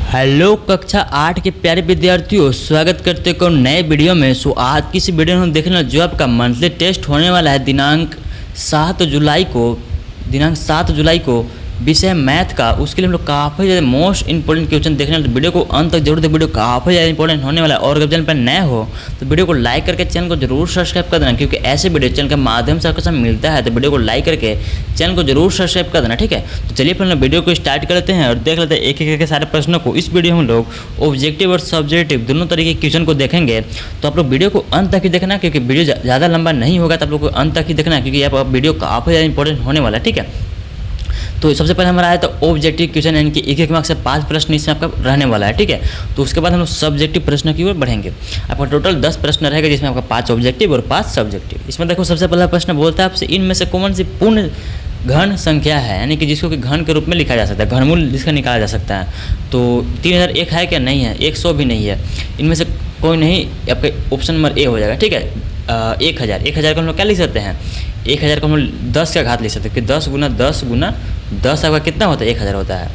Hello कक्षा 8 के प्यारे विद्यार्थियों, स्वागत करते को नए वीडियो में। आज की इस वीडियो में हम देखने जो आपका मंथली टेस्ट होने वाला है दिनांक 7 जुलाई को विषय मैथ का। उसके लिए हम लोग काफ़ी ज़्यादा मोस्ट इंपॉर्टेंट क्वेश्चन देखने वाले, तो वीडियो को अंत तक जरूर दें। वीडियो काफ़ी ज़्यादा इंपॉर्टेंट होने वाला है। और अगर चैनल पर नए हो तो वीडियो को लाइक करके चैनल को जरूर सब्सक्राइब कर देना, क्योंकि ऐसे वीडियो चैनल के माध्यम से आपको सब मिलता है। तो वीडियो को लाइक करके चैनल को जरूर सब्सक्राइब कर देना, ठीक है। तो चलिए फिर हम वीडियो को स्टार्ट करते हैं और देख लेते हैं एक एक के सारे प्रश्नों को। इस वीडियो में हम लोग ऑब्जेक्टिव और सब्जेक्टिव दोनों तरीके के क्वेश्चन को देखेंगे। तो आप लोग वीडियो को अंत तक ही देखना, क्योंकि वीडियो ज़्यादा लंबा नहीं होगा, तो आप लोग को अंत तक ही देखना है, क्योंकि यहाँ पर वीडियो काफ़ी ज़्यादा इंपॉर्टेंट होने वाला है, ठीक है। तो सबसे पहले हमारा आया तो ऑब्जेक्टिव क्वेश्चन, यानी कि एक मार्क्स से 5 प्रश्न इसमें आपका रहने वाला है, ठीक है। तो उसके बाद हम लोग सब्जेक्टिव प्रश्न की ओर बढ़ेंगे। आपका टोटल 10 प्रश्न रहेगा, जिसमें आपका 5 ऑब्जेक्टिव और 5 सब्जेक्टिव। इसमें देखो सबसे पहला प्रश्न बोलता है आपसे, इनमें से कौन सी पूर्ण घन संख्या है, यानी कि जिसको कि घन के रूप में लिखा जा सकता है, घनमूल जिसका निकाला जा सकता है। तो 3001 है क्या? नहीं है। 100 भी नहीं है। इनमें से कोई नहीं, आपके ऑप्शन नंबर ए हो जाएगा, ठीक है। 1000 को हम लोग क्या लिख सकते हैं? 1000 को हम लोग 10 का घात लिख सकते हैं, कि 10 गुना 10 आपका कितना होता है? 1000 होता है।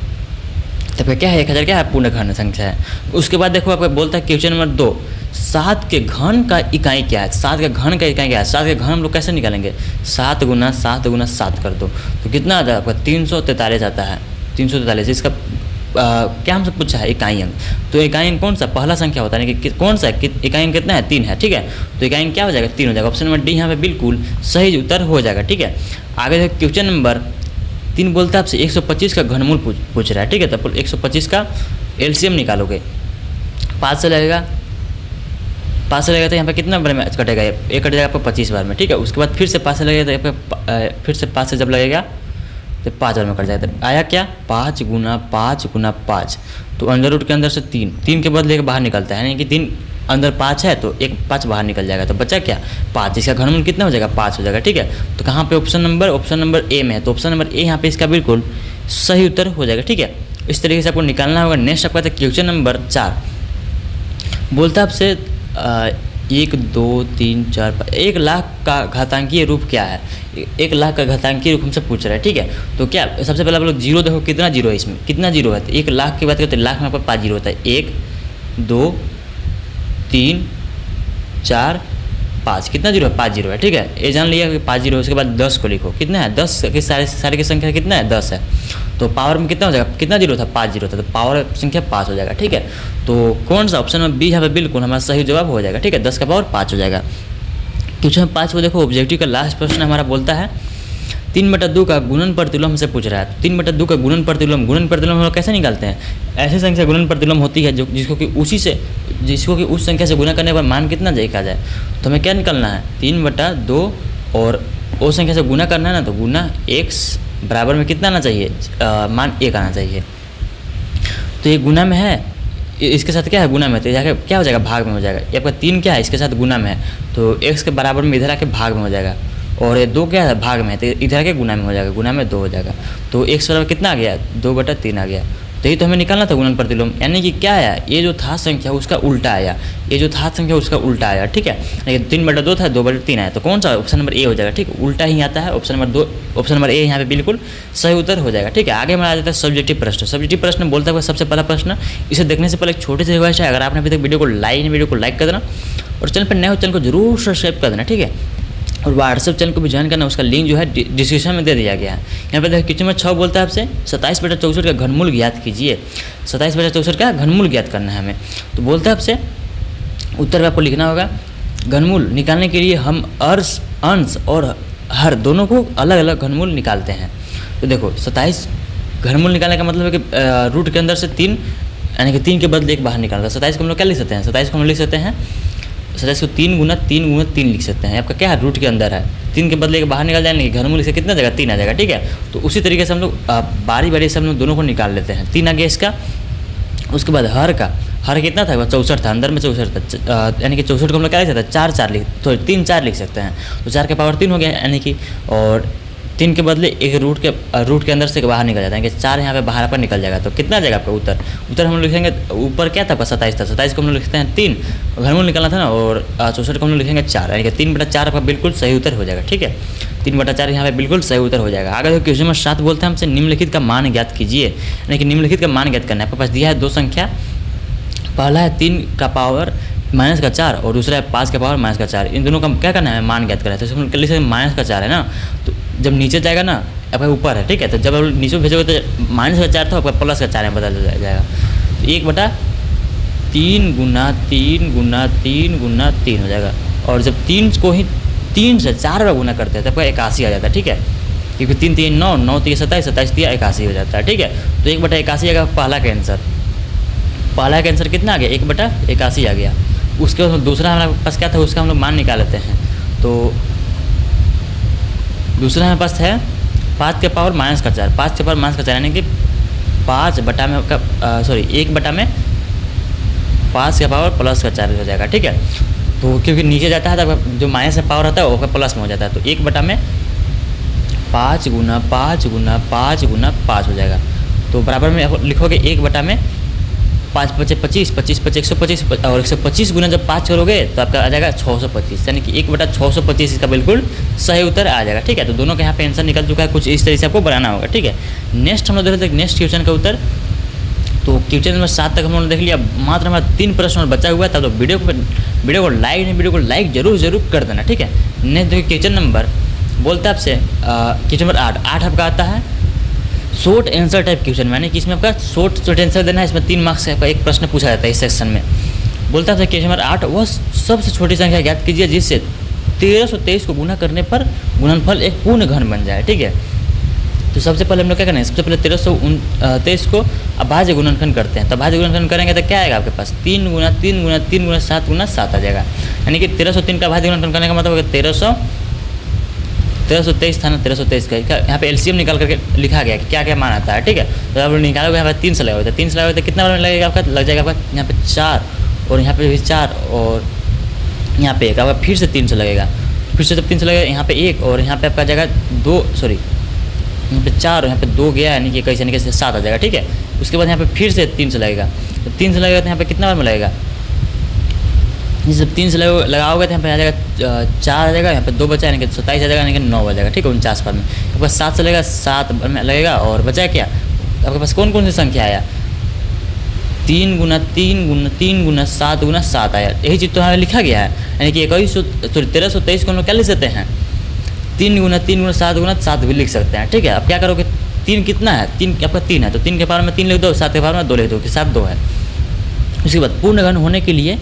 तो फिर क्या है? 1000 क्या है? पूर्ण घन संख्या है। उसके बाद देखो आपका बोलता है क्वेश्चन नंबर 2, 7 के घन का इकाई क्या है? 7 के घन का इकाई क्या है? 7 के घन हम लोग कैसे निकालेंगे? 7 गुना 7 कर दो तो कितना आता है आपका? 343 आता है। 343 इसका क्या हमसे पूछा है? इकाई अंक। तो इकाई अंक कौन सा? पहला संख्या होता है, कि कौन सा है? इकाई अंक कितना है? 3 है, ठीक है। तो इकाई अंक क्या हो जाएगा? 3 हो जाएगा। ऑप्शन नंबर डी यहाँ पे बिल्कुल सही उत्तर हो जाएगा, ठीक है। आगे देखो क्वेश्चन नंबर 3 बोलता है आपसे 125 का घनमूल पूछ रहा है, ठीक है। तो 125 का एलसीएम निकालोगे, 5 से लगेगा तो यहाँ पे कितना बार में कटेगा? ये कट जाएगा आपको 25 बार में, ठीक है। उसके बाद फिर से 5 से लगेगा, तो फिर से 5 से जब लगेगा तो 5 बार में कट जाएगा। तो आया क्या? 5 गुना 5। तो अंडर रूट के अंदर से 3 के बदले बाहर निकलता है, यानी कि 3 अंदर 5 है, तो एक 5 बाहर निकल जाएगा, तो बचा क्या? 5। इसका घनमूल कितना हो जाएगा? 5 हो जाएगा, ठीक है। तो कहाँ पे? ऑप्शन नंबर ए में है। तो ऑप्शन नंबर ए यहाँ पे इसका बिल्कुल सही उत्तर हो जाएगा, ठीक है। इस तरीके से आपको निकालना होगा। नेक्स्ट आपका क्वेश्चन नंबर 4 बोलता है आपसे 1 2 3 4 5 1 लाख का घातांकीय रूप क्या है? 1 लाख का घातांकीय रूप हमसे पूछ रहा है, ठीक है। तो क्या सबसे पहले आप लोग जीरो देखो, कितना जीरो है इसमें? कितना जीरो है? तो 1 लाख की बात करते हैं, लाख में आपका 5 जीरो होता है। 1 2 3 4 5, कितना जीरो है? 5 जीरो है, ठीक है। ये जान लिया कि 5 जीरो है। उसके बाद 10 को लिखो, कितना है? 10 की सारे की संख्या कितना है? 10 है। तो पावर में कितना हो जाएगा? कितना जीरो था? 5 जीरो था, तो पावर संख्या 5 हो जाएगा, ठीक है। तो कौन सा? ऑप्शन नंबर बी यहाँ पे बिल्कुल हमारा सही जवाब हो जाएगा, ठीक है। 10 का पावर 5 हो जाएगा। क्वेश्चन 5 को देखो, ऑब्जेक्टिव का लास्ट प्रश्न हमारा बोलता है 3/2 का गुणन प्रतिलोम हमसे पूछ रहा है। 3/2 का गुणन प्रतिलोम हम लोग कैसे निकालते हैं? ऐसी संख्या गुणन प्रतिलोम होती है जिसको कि उस संख्या से गुणा करने पर मान कितना देखा जाए। तो हमें क्या निकालना है? 3/2 और वो संख्या से गुना करना है ना, तो गुना x बराबर में कितना आना चाहिए? मान 1 आना चाहिए। तो ये गुना में है, इसके साथ क्या है? गुना में, तो जाके क्या हो जाएगा? भाग में हो जाएगा। ये आपका 3 क्या है? इसके साथ गुना में है, तो x के बराबर में इधर आके भाग में हो जाएगा। और ये 2 क्या है? भाग में है, तो इधर आके गुना में हो जाएगा। गुना में 2 हो जाएगा, तो x बराबर कितना आ गया? 2/3 आ गया। तो ये तो हमें निकालना था गुणन प्रतिलोम, यानी कि क्या आया? ये जो था संख्या उसका उल्टा आया, ठीक है। लेकिन 3/2 था, 2/3 आया, तो कौन सा? ऑप्शन नंबर ए हो जाएगा, ठीक है। उल्टा ही आता है। ऑप्शन नंबर ए यहाँ पे बिल्कुल सही उत्तर हो जाएगा, ठीक है। आगे हमारा आ जाता है सब्जेक्टिव प्रश्न बोलता है सबसे पहला प्रश्न। इसे देखने से पहले एक छोटे से रिक्वेस्ट है, अगर आपने अभी तक वीडियो को लाइक कर देना, और चैनल पर नए हो चैनल को जरूर सब्सक्राइब कर देना, ठीक है। और व्हाट्सएप चैनल को भी ज्वाइन करना, उसका लिंक जो है डिस्क्रिप्शन में दे दिया गया है। यहाँ पे देखो क्वेश्चन नंबर 6 बोलता है आपसे 27/64 का घनमूल ज्ञात कीजिए। 27/64 का घनमूल ज्ञात करना है हमें। तो बोलता है आपसे उत्तर में आपको लिखना होगा, घनमूल निकालने के लिए हम अंश और हर दोनों को अलग अलग घनमूल निकालते हैं। तो देखो 27 घनमूल निकालने का मतलब है कि रूट के अंदर से 3, यानी कि 3 के बदले 1 बाहर निकालता है। 27 को हम लोग क्या लिख सकते हैं? 27 को हम लिख सकते हैं 27 को 3 गुना 3 लिख सकते हैं। आपका क्या है? रूट के अंदर है, 3 के बदले 1 बाहर निकाल जाएंगे, घनमूल से कितना जाएगा? 3 आ जाएगा, ठीक है। तो उसी तरीके से हम लोग बारी से हम लोग दोनों को निकाल लेते हैं। 3 आ गया इसका। उसके बाद हर कितना था? 64 था, अंदर में 64 था, यानी कि 64 को हम लोग क्या लिख सकते हैं? 3 4 लिख सकते हैं। तो 4 के पावर 3 हो गया, यानी कि, और 3 के बदले एक रूट के अंदर से बाहर निकल जाता है, कि 4 यहाँ पे बाहर पर निकल जाएगा। तो कितना जाएगा आपका उत्तर हम लोग लिखेंगे, ऊपर क्या था? 27 था, 27 को हम लोग लिखते हैं 3, घनमूल निकालना था ना, और 64 को हम लोग लिखेंगे 4, यानी कि 3/4 आपका बिल्कुल सही उत्तर हो जाएगा, ठीक है। 3/4 यहाँ पे बिल्कुल सही उत्तर हो जाएगा। आगे देखो क्वेश्चन नंबर 7 बोलते हैं हमसे निम्नलिखित का मान ज्ञात कीजिए, यानी कि निम्नलिखित का मान ज्ञात करना है। आपके पास दिया है दो संख्या, पहला है 3 का पावर -4 और दूसरा है 5 का पावर -4। इन दोनों का क्या करना है, मान ज्ञात करना है। तो हम लिख सकते हैं -4 है ना, तो जब नीचे जाएगा ना आपका ऊपर है, ठीक है, तो जब आप नीचे भेजोगे तो -4 था आपका +4 में बदल जाएगा। तो 1/3 गुना 3 गुना 3 गुना 3 हो जाएगा। और जब 3 को ही 3 से 4 बार गुना करते हैं तो आपका 81 आ जाता है, ठीक है, क्योंकि 3 3 9 9 3 27 27 3 81 हो जाता है, ठीक है। तो 1/81 आएगा पहला का आंसर। पहला का आंसर कितना आ गया, 1/81 आ गया। उसके बाद दूसरा हमारे पास क्या था, उसका हम लोग मान निकाल लेते हैं। तो दूसरा हमारे पास है 5 के पावर -4, 5 के पावर -4 यानी कि 5/में आपका 1/5 के पावर +4 हो जाएगा, ठीक है। तो क्योंकि नीचे जाता है तो जो माइनस में पावर रहता है वो प्लस में हो जाता है, तो 1/5 5 गुना 5 गुना 5 गुना 5 हो जाएगा। तो बराबर में लिखोगे 1/में 5 × 25 25 × 125 और 125 गुना जब 5 करोगे तो आपका आ जाएगा 625, यानी कि 1/625 इसका बिल्कुल सही उत्तर आ जाएगा, ठीक है। तो दोनों का यहाँ पे आंसर निकल चुका है, कुछ इस तरीके से आपको बनाना होगा, ठीक है। नेक्स्ट हम लोग देख लेते हैं नेक्स्ट क्वेश्चन का उत्तर। तो क्वेश्चन नंबर 7 तक हम लोगों ने देख लिया, मात्र हमारा 3 प्रश्न और बचा हुआ है, तब तो वीडियो को लाइक जरूर कर देना, ठीक है। नेक्स्ट देखिए क्वेश्चन नंबर बोलते हैं आपसे क्वेश्चन नंबर 8 आपका आता है शॉर्ट आंसर टाइप क्वेश्चन, यानी कि इसमें आपका शॉर्ट आंसर देना है। इसमें 3 मार्क्स का एक प्रश्न पूछा जाता है इस सेक्शन में। बोलता है क्वेश्चन नंबर 8, वह सबसे छोटी संख्या ज्ञात कीजिए जिससे 1323 को गुना करने पर गुणनफल एक पूर्ण घन बन जाए, ठीक है। तो सबसे पहले हम लोग क्या करना है, सबसे पहले 1323 को अभाज्य गुणनखंड करते हैं। तो अभाज्य गुणनखंड करेंगे तो क्या आएगा आपके पास, 3 गुना 3 गुना 3 गुना 7 गुना 7 आ जाएगा। यानी कि 1303 का अभाज्य गुणनखंड करने का मतलब होगा 1323 था ना, 1323 का यहाँ पे एलसीएम निकाल करके लिखा गया कि क्या क्या मान आता है, ठीक है। तो आप निकालोगे यहाँ पे 3 से लगे, 3 से लगे तो कितना बार लगेगा आपका, लग जाएगा आपका यहाँ पे 4 और यहाँ पे भी 4 और यहाँ पे 1, आपका फिर से 3 से लगेगा, फिर से जब 3 से लगेगा यहाँ पे 1 और यहाँ पे आपका जाएगा 2 यहाँ पे 4 और यहाँ पे 2 गया, यानी कि कैसे 7 आ जाएगा, ठीक है। उसके बाद यहाँ पे फिर से 3 से लगेगा, तो 3 से लगेगा तो यहाँ पे कितना बार में लगेगा, जब 3 से लगाओगे तो यहाँ पे आ जाएगा 4 आ जाएगा, यहाँ पे 2 बचा यानी कि 27 आ जाएगा, यानी कि 9 आ जाएगा, ठीक है। 49 बार में आपके पास 7 से लगेगा, 7 बार में लगेगा और बचा क्या आपके पास, कौन कौन सी संख्या आया, 3 गुना 3 गुना 3 गुना 7 गुना 7 आया। यही चीज़ तो यहाँ लिखा गया है, यानी कि 1323 को हम लोग क्या लिख सकते हैं, 3 गुना 3 गुना 7 गुना 7 भी लिख सकते हैं, ठीक है। अब क्या करोगे, 3 कितना है, 3 आपका 3 है, तो 3 के पावर में 3 लिख दो, 7 के पावर में 2 लिख दो कि 7 2 है। उसके बाद पूर्ण घन होने के लिए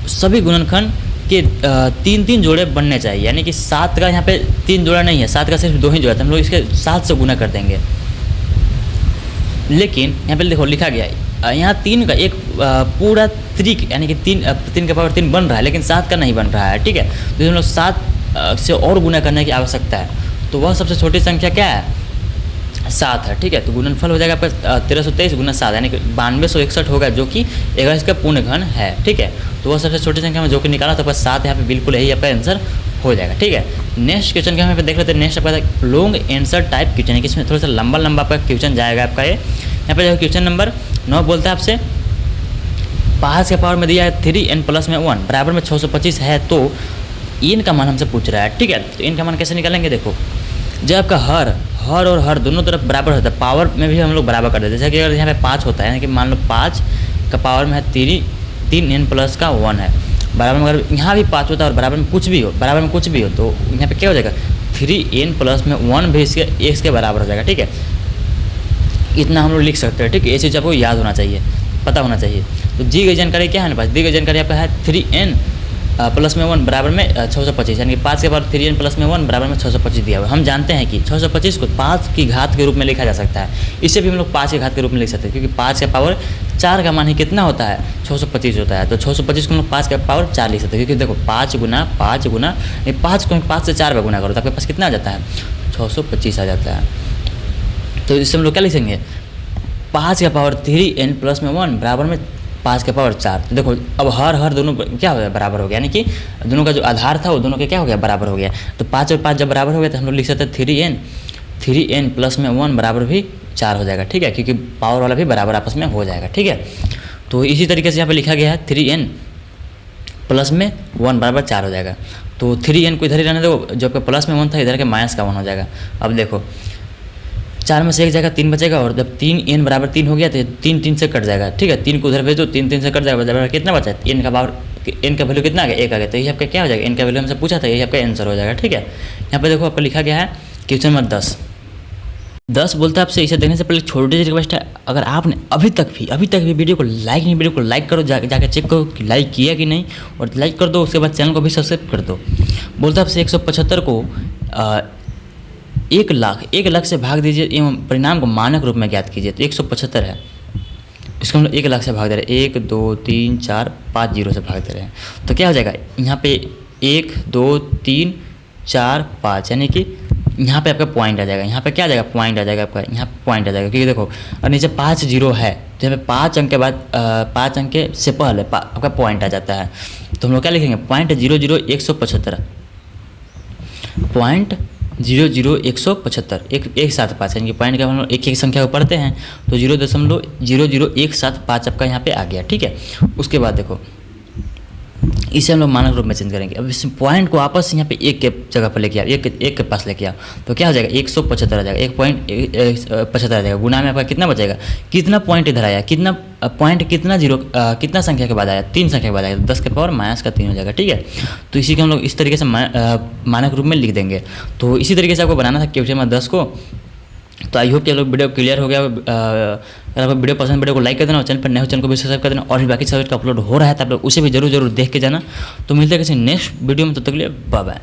सभी गुणनखंड के 3 जोड़े बनने चाहिए, यानी कि 7 का यहाँ पे 3 जोड़ा नहीं है, 7 का सिर्फ 2 ही जोड़ा है, हम लोग इसके 7 से गुना कर देंगे। लेकिन यहाँ पे देखो लिखा गया है यहाँ 3 का एक पूरा त्रिक, यानी कि 3 के पावर 3 बन रहा है, लेकिन 7 का नहीं बन रहा है, ठीक है। तो हम लोग 7 से और गुना करने की आवश्यकता है, तो वह सबसे छोटी संख्या क्या है, 7 है, ठीक है। तो गुणनफल हो जाएगा आपका 1323 गुना 7 यानी कि 9261 होगा, जो कि अगर इसका पूर्ण घन है, ठीक है। तो वह सबसे छोटी संख्या में जो कि निकाला तो आपका 7 यहाँ पे बिल्कुल यही आपका आंसर हो जाएगा, ठीक है। नेक्स्ट क्वेश्चन का यहाँ पे देख लेते हैं। नेक्स्ट आपका लॉन्ग आंसर टाइप क्वेश्चन है कि इसमें थोड़ा सा लंबा आपका क्वेश्चन जाएगा आपका ये। यहाँ पे क्वेश्चन नंबर 9 बोलता है आपसे 5 के पावर में दिया है 3n + में 1 बराबर में 625 है, तो n का मान हमसे पूछ रहा है, ठीक है। तो n का मान कैसे निकालेंगे, देखो जब आपका हर और हर दोनों तरफ बराबर होता है, पावर में भी हम लोग बराबर कर देते हैं। जैसे कि अगर यहाँ पे 5 होता है, यानी कि मान लो 5 का पावर में है 3n + का 1 है, बराबर में अगर यहाँ भी 5 होता है और बराबर में कुछ भी हो तो यहाँ पे क्या हो जाएगा, 3n + में 1 भी इसके बराबर हो जाएगा, ठीक है। इतना हम लोग लिख सकते हैं, ठीक है। ये चीज़ आपको याद होना चाहिए, पता होना चाहिए। तो दी गई जानकारी क्या है ना, पास दी गई जानकारी आपका है 3n + में 1 बराबर में 625, यानी कि 5 के पावर 3n + में 1 बराबर में 625 दिया हुआ है। हम जानते हैं कि 625 को 5 की घात के रूप में लिखा जा सकता है, इससे भी हम लोग 5 की घात के रूप में लिख सकते हैं, क्योंकि 5 का पावर 4 का मान ही कितना होता है, 625 होता है। तो 625 को हम लोग 5 का पावर 4 लिख सकते हैं, क्योंकि देखो 5 गुना 5 गुना 5 को 5 से 4 बार गुना करो तो आपके पास कितना आ जाता है, 625 आ जाता है। तो इससे हम लोग क्या लिखेंगे, 5 का पावर 3n + में 1 बराबर में 5 के पावर 4। तो देखो अब हर दोनों क्या हो गया, बराबर हो गया, यानी कि दोनों का जो आधार था वो दोनों के क्या हो गया, बराबर हो गया। तो 5 और 5 जब बराबर हो गया तो हम लोग लिख सकते हैं 3n + में 1 बराबर भी 4 हो जाएगा, ठीक है, क्योंकि पावर वाला भी बराबर आपस में हो जाएगा, ठीक है। तो इसी तरीके से यहाँ पे लिखा गया है 3n प्लस में 1 बराबर 4 हो जाएगा। तो 3n को इधर ही रहने दो, जो आपका प्लस में 1 था इधर के माइनस का 1 हो जाएगा। अब देखो 4 में से 1 जाएगा 3 बचेगा, और जब 3n बराबर 3 हो गया तो 3 से कट जाएगा। ठीक है, 3 को उधर भेज दो, 3 से कट जाएगा, बराबर कितना बचा है, n का वैल्यू कितना आ गया, 1 आ गया। तो ये आपका क्या हो जाएगा, n का वैल्यू हमसे पूछा था, यही आपका आंसर हो जाएगा। ठीक है, यहाँ पे देखो आपका लिखा गया है क्वेश्चन नंबर 10 बोलता है आपसे, इसे देखने से पहले छोटी सी रिक्वेस्ट है, अगर आपने अभी तक भी वीडियो को लाइक करो, जाके चेक करो कि लाइक किया कि नहीं, और लाइक कर दो, उसके बाद चैनल को भी सब्सक्राइब कर दो। बोलता है आपसे 175 को 1 लाख से भाग दीजिए एवं परिणाम को मानक रूप में ज्ञात कीजिए। तो 175 है, इसको हम लोग 1 लाख से भाग दे रहे हैं, 1 2 3 4 5 जीरो से भाग दे रहे हैं। तो क्या हो जाएगा यहाँ पे 1 2 3 4 5, यानी कि यहाँ पे आपका पॉइंट आ जाएगा। यहाँ पे क्या आ जाएगा, पॉइंट आ जाएगा आपका, यहाँ पॉइंट आ जाएगा, क्योंकि देखो और नीचे 5 जीरो है, तो यहाँ पे 5 अंक के बाद 5 अंक से पहले आपका पॉइंट आ जाता है। तो हम लोग क्या लिखेंगे, .00 175 एक साथ 5, यानी कि पॉइंट का हम लोग एक संख्या को पढ़ते हैं तो 0.00175 आपका यहाँ पे आ गया। ठीक है, उसके बाद देखो इसे हम लोग मानक रूप में चेंज करेंगे। अब इस पॉइंट को आपस यहाँ पे 1 के जगह पर लेके आओ, एक के पास लेके आओ, तो क्या हो जाएगा 175 आ जाएगा, 1.75 आ जाएगा। गुना में आपका कितना बचेगा, कितना पॉइंट इधर आया, कितना पॉइंट कितना जीरो कितना संख्या के बाद आया, 3 संख्या के बाद आया, 10 के पावर माइनस का 3 हो जाएगा। ठीक है, तो इसी को हम लोग इस तरीके से मानक रूप में लिख देंगे। तो इसी तरीके से आपको बनाना था क्वेश्चन नंबर 10 को। तो आई होप कि आप लोग वीडियो क्लियर हो गया। अगर आपको वीडियो पसंद, वीडियो को लाइक कर देना, और चैनल पर नए हो चैनल को भी सब्सक्राइब कर देना, और भी बाकी सब्जेक्ट का अपलोड हो रहा है तो आप लोग उसे भी जरूर देख के जाना। तो मिलते हैं किसी नेक्स्ट वीडियो में, तब तक के लिए बाय बाय।